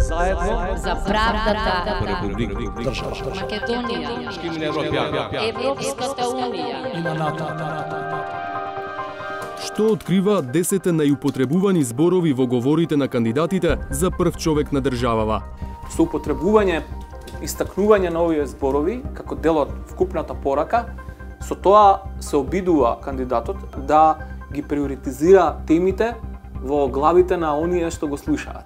Заедно за правдата, Република Македонија, Европската унија и на НАТО. Што открива 10 најупотребувани зборови во говорите на кандидатите за прв човек на државава? Со употребување, истакнување на овие зборови како дел од вкупната порака, со тоа се обидува кандидатот да ги приоритизира темите во главите на оние што го слушаат.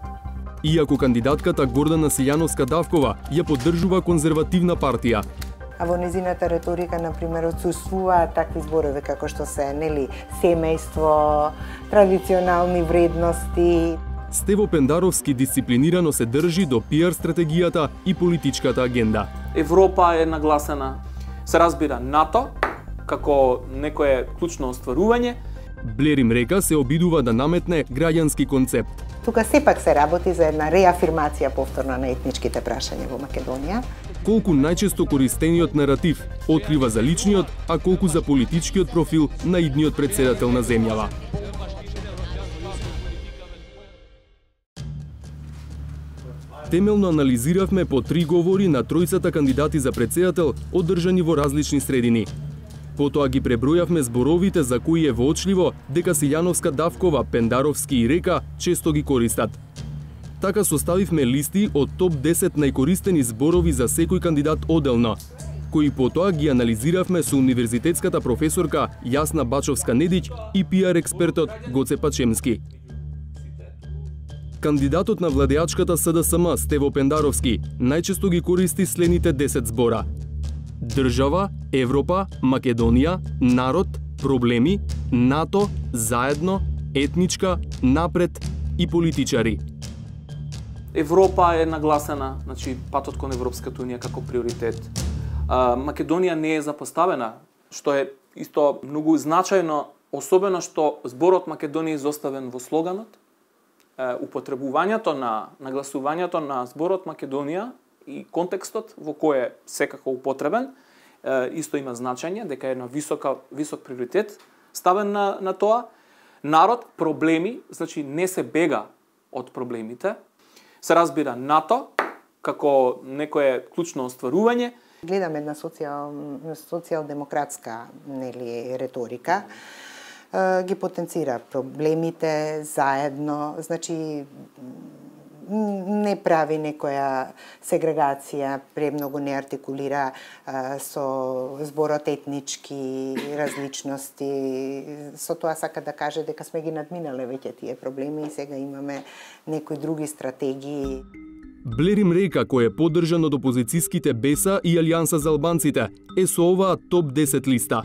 Иако кандидатката Гордана Силјановска-Давкова ја поддржува конзервативна партија, а во незината реторика, например, отсуствуваат такви зборови како што се, нели, семејство, традиционални вредности. Стево Пендаровски дисциплинирано се држи до пиар стратегијата и политичката агенда. Европа е нагласена, се разбира НАТО како некое клучно остварување. Блерим Река се обидува да наметне граѓански концепт. Тука сепак се работи за една реафирмација повторно на етничките прашања во Македонија. Колку најчесто користениот наратив открива за личниот, а колку за политичкиот профил на идниот претседател на земјава. Темелно анализиравме по 3 говори на тројцата кандидати за претседател одржани во различни средини. Потоа ги пребројавме зборовите за кои е воочливо дека Силјановска-Давкова, Пендаровски и Река често ги користат. Така составивме листи од топ 10 најкористени зборови за секој кандидат оделно, кои потоа ги анализиравме со универзитетската професорка Јасна Бачовска-Недиќ и пиар експертот Гоце Пачемски. Кандидатот на владеачката СДСМ Стево Пендаровски најчесто ги користи следните 10 збора: држава, Европа, Македонија, народ, проблеми, НАТО, заедно, етничка, напред и политичари. Европа е нагласена, значи патот кон Европската унија како приоритет. Македонија не е запоставена, што е исто многу значајно, особено што зборот Македонија е изоставен во слоганот. Употребувањето на нагласувањето на зборот Македонија и контекстот во кој е секако употребен, исто има значење, дека е на висок приоритет ставен на тоа. Народ, проблеми, значи не се бега од проблемите. Се разбира НАТО како некое клучно остварување. Гледаме една социјалдемократска, нели, реторика. Ги потенцира проблемите заедно, значи не прави некоја сегрегација, премногу не артикулира со зборот етнички различности. Со тоа сака да каже дека сме ги надминале веќе тие проблеми и сега имаме некои други стратегии. Блерим Река, кој е поддржан од опозицијските БЕСА и Алијанса за албанците, е со оваа топ 10 листа: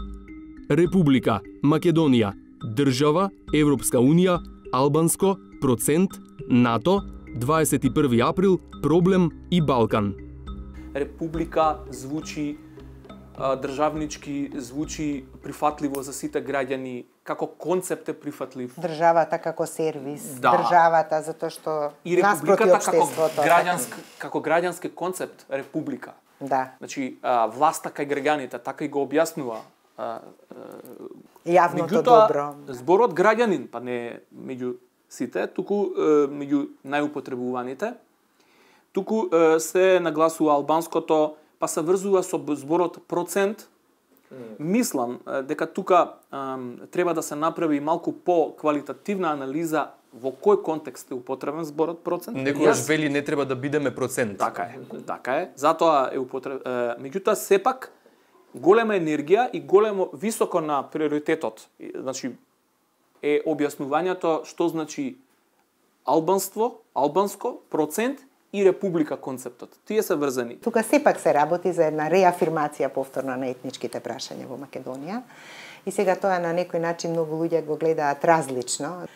Република, Македонија, држава, Европска унија, албанско, процент, НАТО, 21 април, проблем и Балкан. Република звучи државнички, звучи прифатливо за сите граѓани, како концепт е прифатлив. Државата како сервис, Да. државата затоа што И наспроти републиката општеството. како граѓански концепт, република. Да. Значи, власта кај граѓаните, така и го објаснува. Јавното добро. Зборот граѓанин, па не меѓу сите, туку меѓу најупотребуваните, туку се нагласува албанското, па се врзува со зборот процент. Мислам дека тука треба да се направи малку по-квалитативна анализа во кој контекст е употребен зборот процент. Некогаш вели не треба да бидеме процент. Така е. Затоа е употребен. Меѓутоа сепак голема енергија и големо високо на приоритетот. Значи е објаснувањето што значи албанско, процент и република концептот. Тие се врзани. Тука сепак се работи за една реафирмација повторно на етничките прашања во Македонија. И сега тоа на некој начин многу луѓе го гледаат различно.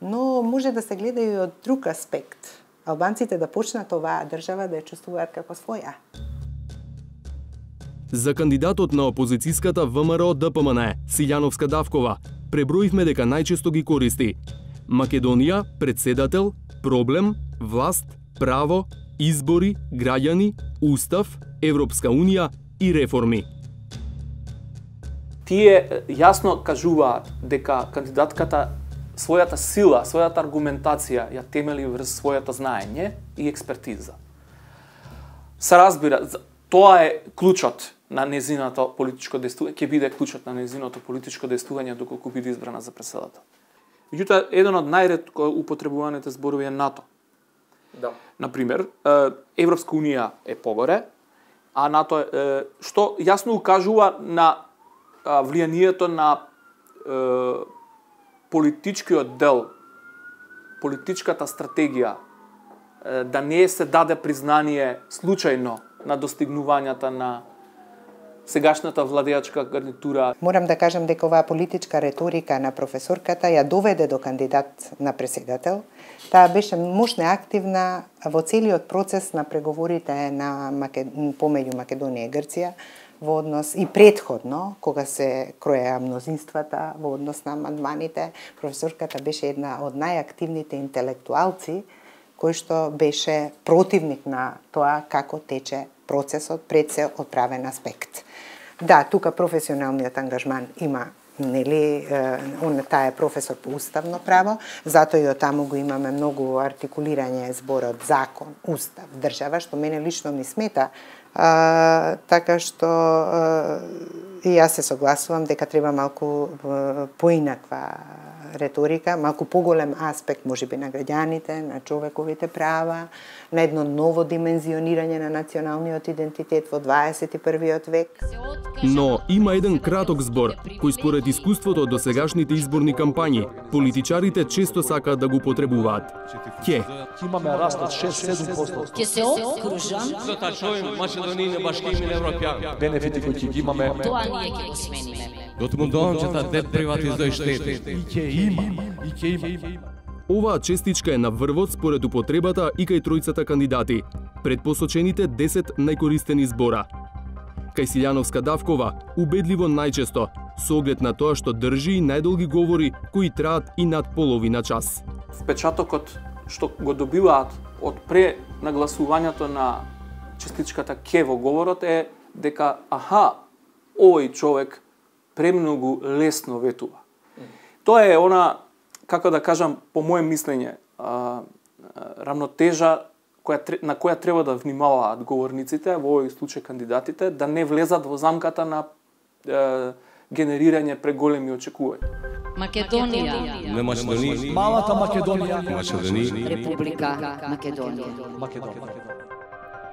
Но може да се гледа и од друг аспект. Албанците да почнат оваа држава да ја чувствуваат како своја. За кандидатот на опозицијската ВМРО ДПМН, Силјановска-Давкова, преброивме дека најчесто ги користи: Македонија, претседател, проблем, власт, право, избори, граѓани, устав, Европска унија и реформи. Тие јасно кажуваат дека кандидатката својата сила, својата аргументација ја темели врз својата знаење и експертиза. Се разбира, тоа е клучот на незиното политичко действување, ќе биде клучот на незиното политичко действување доколку биде избрана за председател. Меѓутоа, еден од најретко употребуваните зборови е НАТО. Да. Например, Европска унија е погоре, а НАТО е, што јасно укажува на влијанието на политичкиот дел, политичката стратегија, да не се даде признание случајно на достигнувањата на сегашната владеачка гарнитура. Морам да кажам дека оваа политичка реторика на професорката ја доведе до кандидат на председател. Таа беше мощна и активна во целиот процес на преговорите помеѓу Македонија и Грција во однос и претходно, кога се кроеа мнозинствата во однос на амандманите. Професорката беше една од најактивните интелектуалци кој што беше противник на тоа како тече процесот пред се отправен аспект. Да, тука професионалниот ангажман има, нели, таа е професор по уставно право, затоа и од таму го имаме многу артикулирање зборот закон, устав, држава, што мене лично ми смета, така што и јас се согласувам дека треба малку поинаква реторика, малку поголем аспект можеби на граѓаните, на човековите права, на едно ново димензионирање на националниот идентитет во 21. век. Но има еден краток збор, кој според искуството од досегашните изборни кампањи, политичарите често сакаат да го потребуваат. Ќе. Имаме раст од 6-7%. Ќе се окружам, Дотачојм Македоније башкимин европјан. Бенефити кои ќе ги имаме. тоа ние ќе го смениме. До të mundohem që ta depриватизој штетот. И ќе има. Оваа честичка е на врвот според употребата и кај тројцата кандидати, пред посочените 10 најкористени збора. Кај Силјановска-Давкова, убедливо најчесто, со оглед на тоа што држи и најдолги говори кои траат и над половина час. Впечатокот што го добиваат од пре нагласувањето на честичката ке во говорот е дека овој човек премногу лесно ветува. Тоа е она, како да кажам, по моје мислење, рамнотежа на која треба да внимаваат говорниците, во овој случај кандидатите, да не влезат во замката на генерирање преголеми очекувања. Македонија, Не Македонија. Малата Македонија. Македонија. Република Македонија.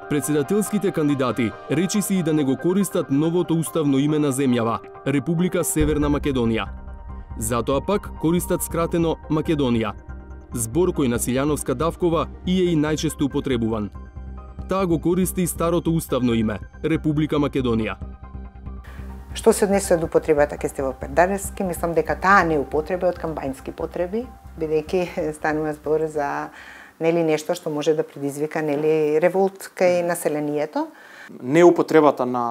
Председателските кандидати речиси и да не го користат новото уставно име на земјава – Република Северна Македонија. Затоа пак користат скратено Македонија. Збор кој на Силјановска-Давкова и е и најчесто употребуван. Таа го користи старото уставно име – Република Македонија. Што се однесува до употребата ке сте во Пердаревски, мислам дека таа не употреба од кампањски потреби, бидејќи станува збор за нели нешто што може да предизвика нели револт кај населението. Неупотребата на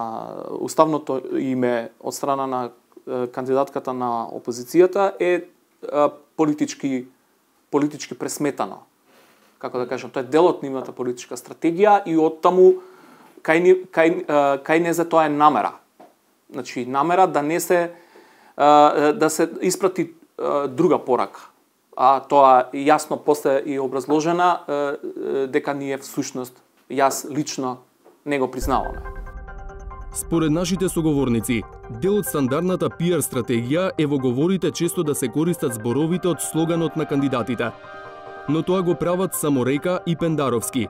уставното име од страна на кандидатката на опозицијата е политички пресметано. Како да кажам, тоа е дел од нивната политичка стратегија и оттаму кај не за тоа е намера. Значи намера да не се да се испрати друга порака. А тоа јасно после и образложена дека ние всушност јас лично не го признаваме. Според нашите соговорници, дел од стандардната PR стратегија е во говорите често да се користат зборовите од слоганот на кандидатите. Но тоа го прават само Река и Пендаровски.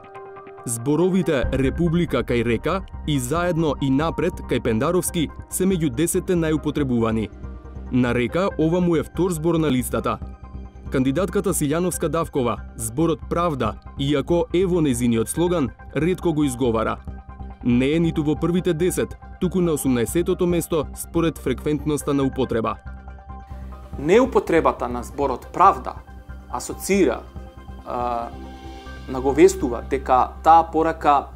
Зборовите Република кај Река и заедно и напред кај Пендаровски се меѓу 10 најупотребувани. На Река ова му е втор збор на листата. Кандидатката Силјановска-Давкова зборот Правда, иако е во незиниот слоган, ретко го изговара. Не е ниту во првите 10, туку на 18-тото место според фреквентноста на употреба. Неупотребата на зборот Правда асоцира, наговестува дека таа порака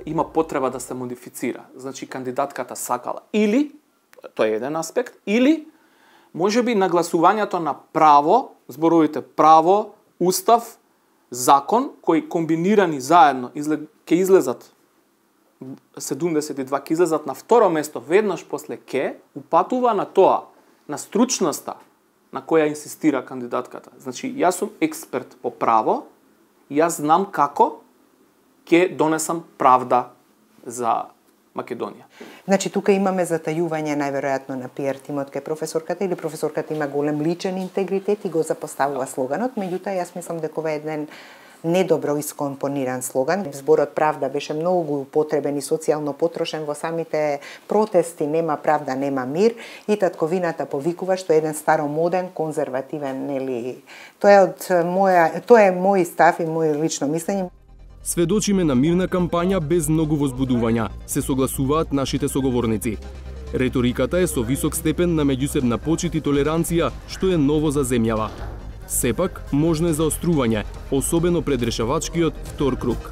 има потреба да се модифицира. Значи кандидатката сакала или, тоа е еден аспект, или можеби нагласувањето на право, зборовите право, устав, закон, кои комбинирани заедно ќе излезат 72 ќе излезат на второ место веднаш после ке, упатува на тоа, на стручноста на која инсистира кандидатката. Значи, јас сум експерт по право Јас знам како ќе донесам правда за Македонија. Значи, тука имаме затајување најверојатно на PR тимот кај професорката или професорката има голем личен интегритет и го запоставува слоганот, меѓутоа јас мислам дека ова е еден недобро искомпониран слоган. Зборот правда беше многу потребен и социјално потрошен во самите протести нема правда, нема мир и татковината повикува, што е еден старомоден, конзервативен, нели. Тоа е мој став и мој лично мислење. Сведочиме на мирна кампања без многу возбудувања, се согласуваат нашите соговорници. Реториката е со висок степен на меѓусебна почит и толеранција, што е ново за земјава. Сепак, можно е заострување, особено пред решавачкиот втор круг.